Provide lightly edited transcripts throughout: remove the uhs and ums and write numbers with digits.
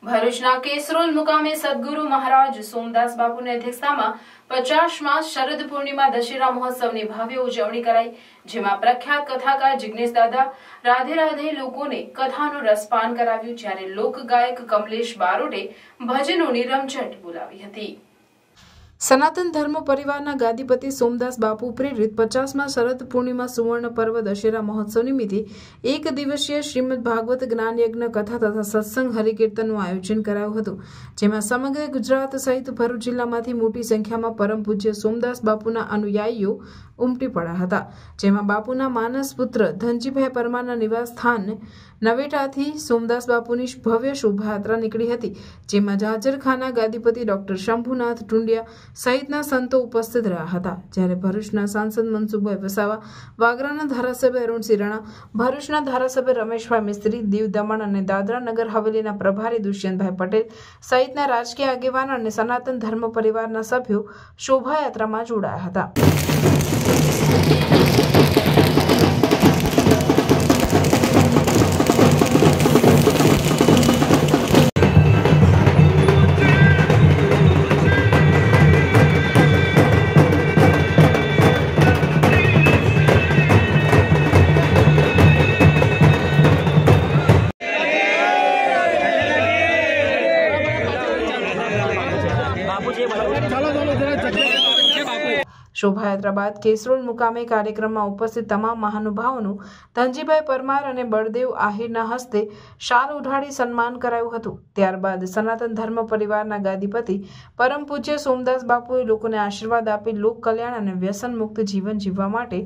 ભરૂચના કેસરોલ મુકામે સદગુરુ મહારાજ સોમદાસ બાપુની અધ્યક્ષતામાં 50માં શરદ પૂર્ણિમા દશેરા મહોત્સવની ભવ્ય ઉજવણી કરાઈ, જેમાં પ્રખ્યાત કથાકાર જિગ્નેશ દાદા રાધે રાધે લોકોને કથાનું રસપાન કરાવ્યું, જ્યારે લોકગાયક કમલેશ બારોટે ભજનોની રમઝટ બોલાવી હતી। સનાતન ધર્મ પરિવારના ગાદીપતિ સોમદાસ બાપુ પ્રેરિત 50માં શરદ પૂર્ણિમા સુવર્ણ પર્વ દશેરા મહોત્સવ નિમિત્તે એક દિવસીય શ્રીમદ ભાગવત જ્ઞાન યજ્ઞ કથા તથા સત્સંગ હરિકીર્તનનું આયોજન કરાયું હતું, જેમાં સમગ્ર ગુજરાત સહિત ભરૂચ જિલ્લામાંથી મોટી સંખ્યામાં પરમ પૂજ્ય સોમદાસ બાપુના અનુયાયીઓ ઉમટી પડ્યા હતા, જેમાં બાપુના માનસ પુત્ર ધનજીભાઈ પરમારના નિવાસ સ્થાન નવેટાથી સોમદાસ બાપુની ભવ્ય શોભાયાત્રા નીકળી હતી, જેમાં જાજરખાના ગાદીપતિ ડોક્ટર શંભુનાથ ટુંડિયા સહિતના સંતો ઉપસ્થિત રહ્યા હતા, જ્યારે ભરૂચના સાંસદ મનસુખભાઈ વસાવા, વાગરાના ધારાસભ્ય અરુણસિંહ રાણા, ભરૂચના ધારાસભ્ય રમેશભાઈ મિસ્ત્રી, દીવ દમણ અને દાદરા નગર હવેલીના પ્રભારી દુષ્યંતભાઈ પટેલ સહિતના રાજકીય આગેવાનો અને સનાતન ધર્મ પરિવારના સભ્યો શોભાયાત્રામાં જોડાયા હતા। શોભાયાત્રા બાદ કેસરોલ મુકામે કાર્યક્રમમાં ઉપસ્થિત તમામ મહાનુભાવોનું ધનજીભાઈ પરમાર અને બળદેવ આહિરના હસ્તે શાલ ઉઢાડી સન્માન કરાયું હતું। ત્યારબાદ સનાતન ધર્મ પરિવારના ગાદીપતિ પરમ પૂજ્ય સોમદાસ બાપુએ લોકોને આશીર્વાદ આપી લોક કલ્યાણ અને વ્યસન મુક્ત જીવન જીવવા માટે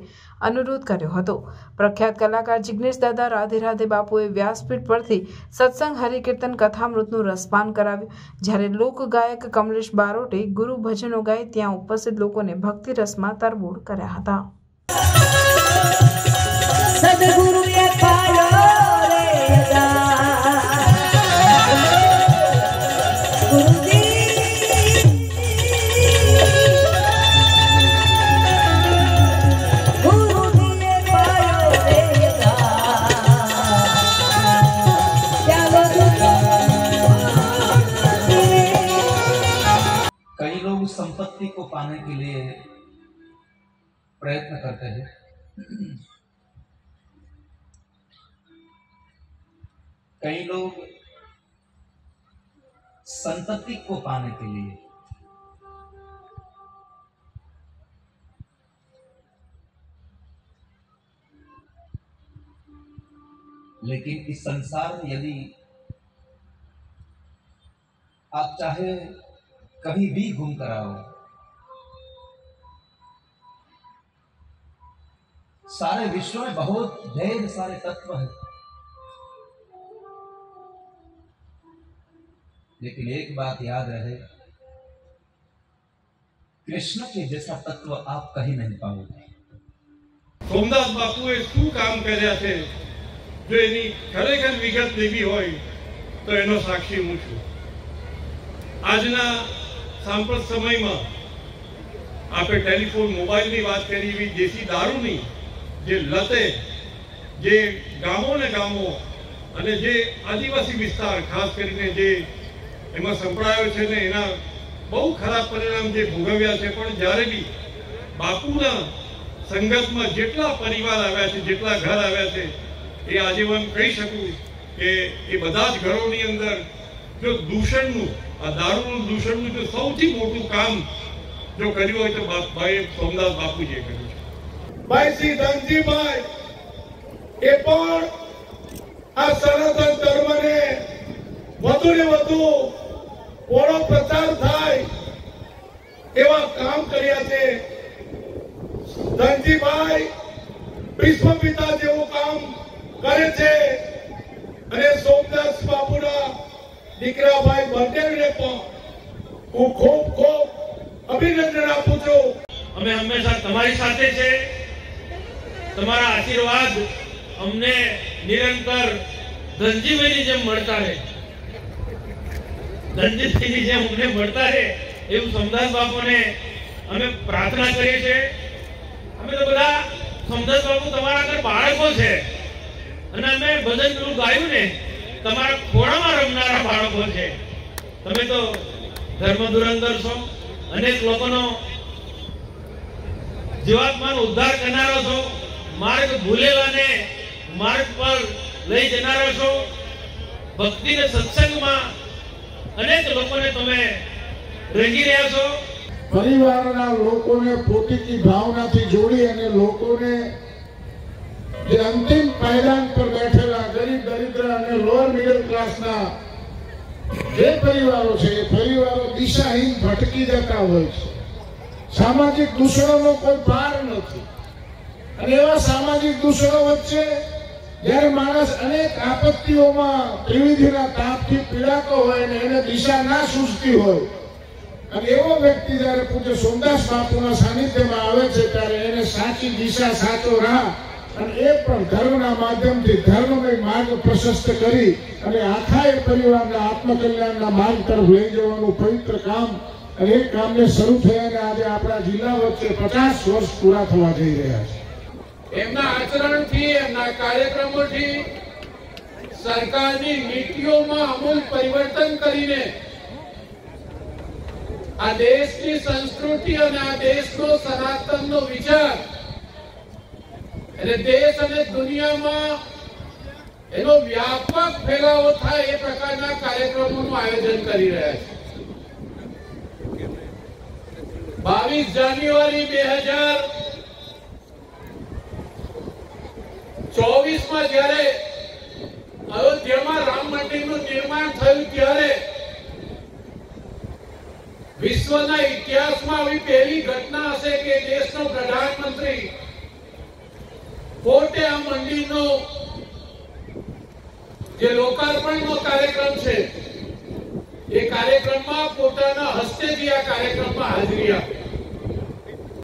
અનુરોધ કર્યો હતો। પ્રખ્યાત કલાકાર જિગ્નેશ દાદા રાધે રાધે બાપુએ વ્યાસપીઠ પરથી સત્સંગ હરિકીર્તન કથામૃતનું રસપાન કરાવ્યું, જ્યારે લોકગાયક કમલેશ બારોટે ગુરુ ભજનો ગાઈ ત્યાં ઉપસ્થિત લોકોને ભક્તિ રસમાં તરબોળ કર્યા હતા। कई लोग संपत्ति को पाने के लिए प्रयत्न करते हैं, कई लोग संतति को पाने के लिए, लेकिन इस संसार में यदि आप चाहे कहीं भी घूम कर आओ, सारे विश्व में बहुत ढेर सारे तत्व हैं, लेकिन एक बात याद रहे, कृष्ण के जैसा तत्व आप कहीं नहीं पाओगे। સોમદાસ બાપુએ શું કામ કર્યા છે, જો એની ખરેખર વિગત લેવી હોય તો એનો સાક્ષી હું છું। આજના સાંપ્રત સમયમાં આપણે ટેલિફોન મોબાઈલની વાત કરી, એવી દેશી દારૂની જે લતે જે ગામો ને ગામો અને જે આદિવાસી વિસ્તાર ખાસ કરીને જે એમાં સંપડાયો છે ને એના બહુ ખરાબ પરિણામ જે ભોગવ્યા છે, પણ જ્યારે બી બાપુના સંગતમાં જેટલા પરિવાર આવ્યા છે, જેટલા ઘર આવ્યા છે, એ આજીવન કહી શકું કે એ બધા જ ઘરોની અંદર જો દૂષણનું આ દારૂનું દૂષણનું જો સૌથી મોટું કામ જો કર્યું હોય તો ભાઈ સોમદાસ બાપુજીએ કર્યું છે। ભાઈ શ્રી ધનજીભાઈ એ પણ આ સનાતન ધર્મને વધુ ને વધુ ઓળો પ્રચાર થાય એવા કામ કર્યા છે। ધનજીભાઈ વિશ્વ પિતા જેવું કામ કરે છે અને સોમદાસ બાપુના દીકરા ભાઈ બળદેવને પણ હું ખૂબ ખૂબ અભિનંદન આપું છું। અમે હંમેશા તમારી સાથે છે, તમારા આશીર્વાદ અમને નિરંતર ધનજીભાઈની જેમ મળતા રહે, ધનજીભાઈની જેમ અમને મળતા રહે એવું સોમદાસ બાપુને અમે પ્રાર્થના કરીએ છીએ। અમે તો બધા સોમદાસ બાપુ તમારા અંદર બાળકો છે અને અમે ભજન પેલું ગાયું ને તમારા ખોળામાં રમનારા બાળકો છે. તમે તો ધર્મ ધુરંધર છો, અનેક લોકોનો જીવાત્માનો ઉદ્ધાર કરનારો છો, માર્ગ ભૂલેલાને માર્ગ પર લઈ જનારા છો. ભક્તિ ને સત્સંગમાં અનેક લોકોને તમે રંગી રહ્યા છો. પરિવારના લોકોને પોતીની ભાવનાથી જોડી અને લોકોને જે અંતિમ પાયદાન પર બેઠેલા ગરીબ દરિદ્ર અને લોઅર મિડલ ક્લાસના જે પરિવારો છે એ પરિવારો દિશાહીન ભટકી જતા હોય છે. સામાજિક દૂષણોનો કોઈ પાર નથી અને એવા સામાજિક દૂષણો વચ્ચે જ્યારે માણસ અનેક આપત્તિઓમાં ત્રિવિધિના તાપથી પીડાતો હોય અને એને દિશા ના સૂઝતી હોય અને એવો વ્યક્તિ જ્યારે પૂજ્ય સોમદાસ બાપુના સાનિધ્યમાં આવે છે ત્યારે એને સાચી દિશા, સાચો રાહ અને એ પણ ધર્મના માધ્યમથી ધર્મમય માર્ગ પ્રશસ્ત કરી અને આખા એ પરિવારના આત્મકલ્યાણના માર્ગ તરફ લઈ જવાનું પવિત્ર કામ અને એ કામને શરૂ થયાને આજે આપણા જિલ્લા વચ્ચે 50 વર્ષ પૂરા થવા જઈ રહ્યા છે. એમના આચરણથી, એમના કાર્યક્રમોથી સરકારની નીતિઓમાં અમૂલ પરિવર્તન કરીને આ દેશની સંસ્કૃતિ અને આ દેશનો સનાતનનો વિચાર અને દેશ અને દુનિયામાં એનો વ્યાપક ફેલાવો થાય એ પ્રકારના કાર્યક્રમોનું આયોજન કરી રહ્યા છે. 22 જાન્યુઆરી 2024 જ્યારે અયોધ્યામાં રામ મંદિરનું નિર્માણ થયું ત્યારે વિશ્વના ઇતિહાસમાં આવી પહેલી ઘટના હશે કે દેશનો પ્રધાનમંત્રી પોતે આ મંદિરનો જે લોકાર્પણનો કાર્યક્રમ છે એ કાર્યક્રમમાં પોતાના હસ્તેથી આ કાર્યક્રમમાં હાજરી આપે.